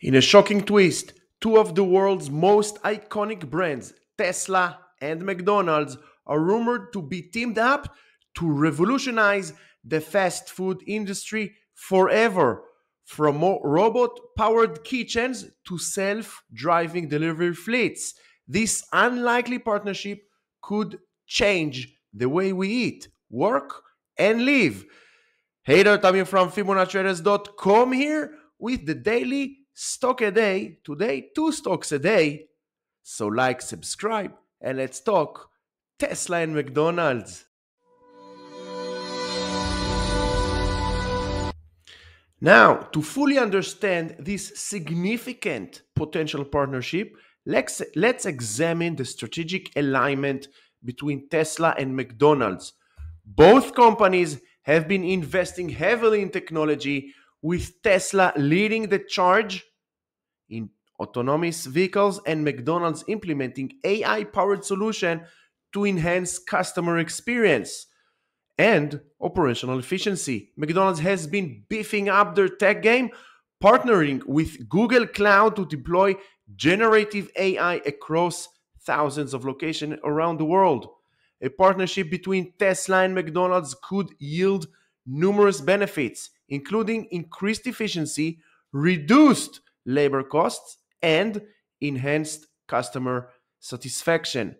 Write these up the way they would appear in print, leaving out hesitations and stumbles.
In a shocking twist, two of the world's most iconic brands, Tesla and McDonald's, are rumored to be teamed up to revolutionize the fast food industry forever. From robot powered kitchens to self driving delivery fleets, this unlikely partnership could change the way we eat, work, and live. Hey there, Tamir from Fibonacci-Traders.com here with the daily stock a day. Today, two stocks a day. So like, subscribe, and let's talk Tesla and McDonald's. Now, to fully understand this significant potential partnership, let's examine the strategic alignment between Tesla and McDonald's. Both companies have been investing heavily in technology, with Tesla leading the charge in autonomous vehicles and McDonald's implementing AI-powered solution to enhance customer experience and operational efficiency. McDonald's has been beefing up their tech game, partnering with Google Cloud to deploy generative AI across thousands of locations around the world. A partnership between Tesla and McDonald's could yield numerous benefits, including increased efficiency, reduced labor costs, and enhanced customer satisfaction.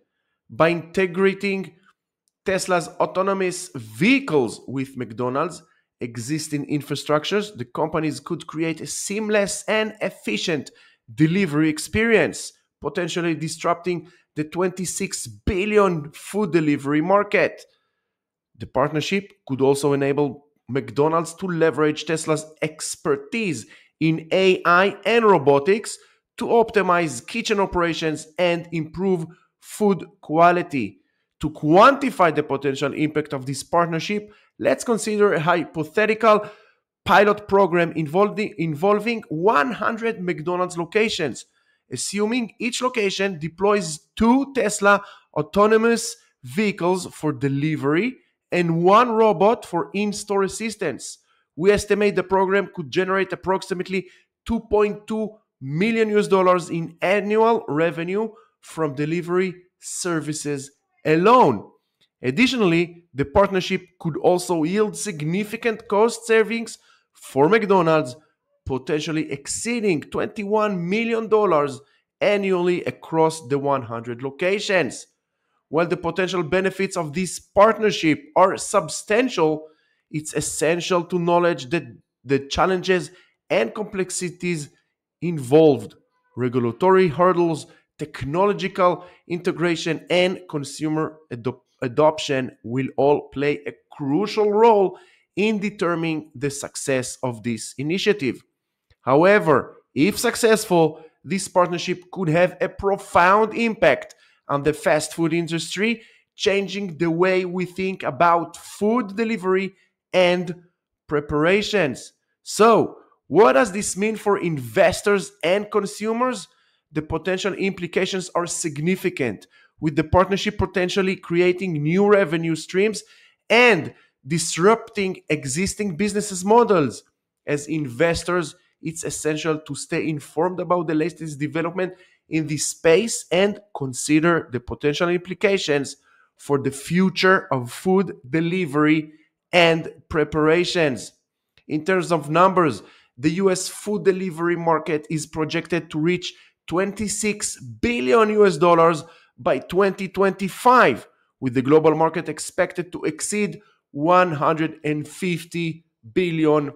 By integrating Tesla's autonomous vehicles with McDonald's existing infrastructures, the companies could create a seamless and efficient delivery experience, potentially disrupting the 26 billion food delivery market. The partnership could also enable McDonald's to leverage Tesla's expertise in AI and robotics to optimize kitchen operations and improve food quality. To quantify the potential impact of this partnership, let's consider a hypothetical pilot program involving 100 McDonald's locations, assuming each location deploys two Tesla autonomous vehicles for delivery and one robot for in-store assistance. We estimate the program could generate approximately 2.2 million US dollars in annual revenue from delivery services alone. Additionally, the partnership could also yield significant cost savings for McDonald's, potentially exceeding $21 million annually across the 100 locations. While the potential benefits of this partnership are substantial, it's essential to acknowledge that the challenges and complexities involved, regulatory hurdles, technological integration, and consumer adoption will all play a crucial role in determining the success of this initiative. However, if successful, this partnership could have a profound impact on the fast food industry, changing the way we think about food delivery and preparations. So, what does this mean for investors and consumers? The potential implications are significant, with the partnership potentially creating new revenue streams and disrupting existing business models. As investors, it's essential to stay informed about the latest development in this space and consider the potential implications for the future of food delivery and preparations. In terms of numbers, the US food delivery market is projected to reach 26 billion US dollars by 2025, with the global market expected to exceed 150 billion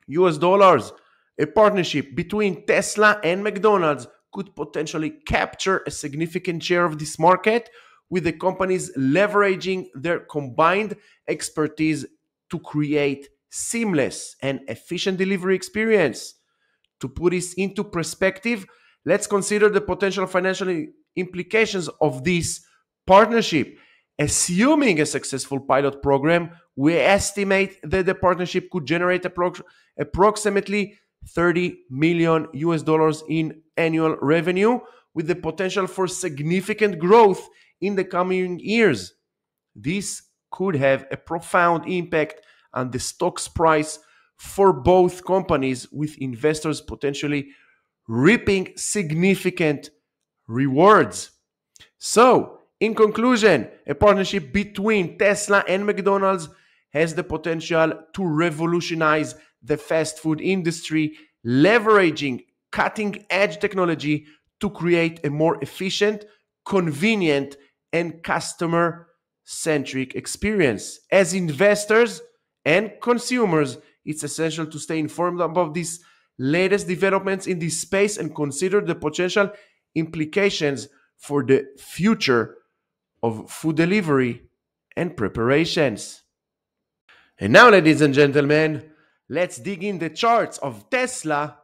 US dollars. A partnership between Tesla and McDonald's could potentially capture a significant share of this market, with the companies leveraging their combined expertise to create seamless and efficient delivery experience. To put this into perspective, let's consider the potential financial implications of this partnership. Assuming a successful pilot program, we estimate that the partnership could generate approximately 30 million US dollars in annual revenue, with the potential for significant growth in the coming years. This could have a profound impact on the stock's price for both companies, with investors potentially reaping significant rewards. So, in conclusion, a partnership between Tesla and McDonald's has the potential to revolutionize the fast food industry, leveraging cutting-edge technology to create a more efficient, convenient, and customer-centric experience. As investors and consumers, it's essential to stay informed about these latest developments in this space and consider the potential implications for the future of food delivery and preparations. And now, ladies and gentlemen, let's dig in the charts of Tesla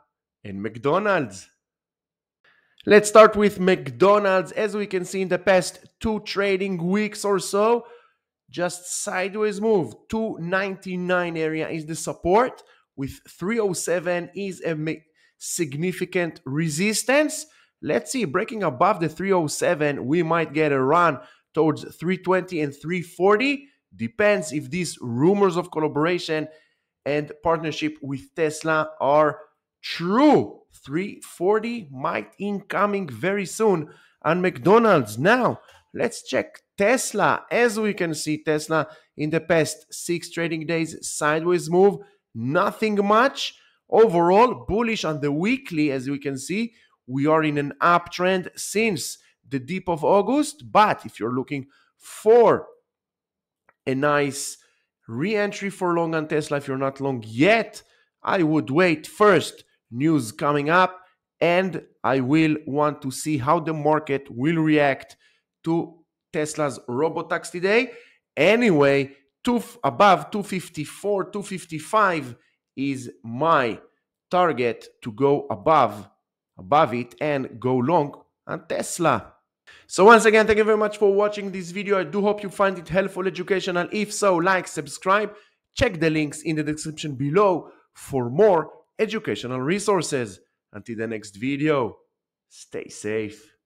and McDonald's. Let's start with McDonald's. As we can see in the past 2 trading weeks or so, just sideways move. 299 area is the support, with 307 is a significant resistance. Let's see, breaking above the 307, we might get a run towards 320 and 340. Depends if these rumors of collaboration and partnership with Tesla are true. 340 might incoming very soon on McDonald's. Now, let's check Tesla. As we can see, Tesla in the past 6 trading days, sideways move, nothing much. Overall, bullish on the weekly. As we can see, we are in an uptrend since the dip of August. But if you're looking for a nice re-entry for long on Tesla, if you're not long yet, I would wait. First, news coming up, and I will want to see how the market will react to Tesla's robotaxi today. Anyway, above 254, 255 is my target to go above it and go long on Tesla. So once again, thank you very much for watching this video. I do hope you find it helpful, educational. If so, like, subscribe, check the links in the description below for more educational resources. Until the next video, stay safe.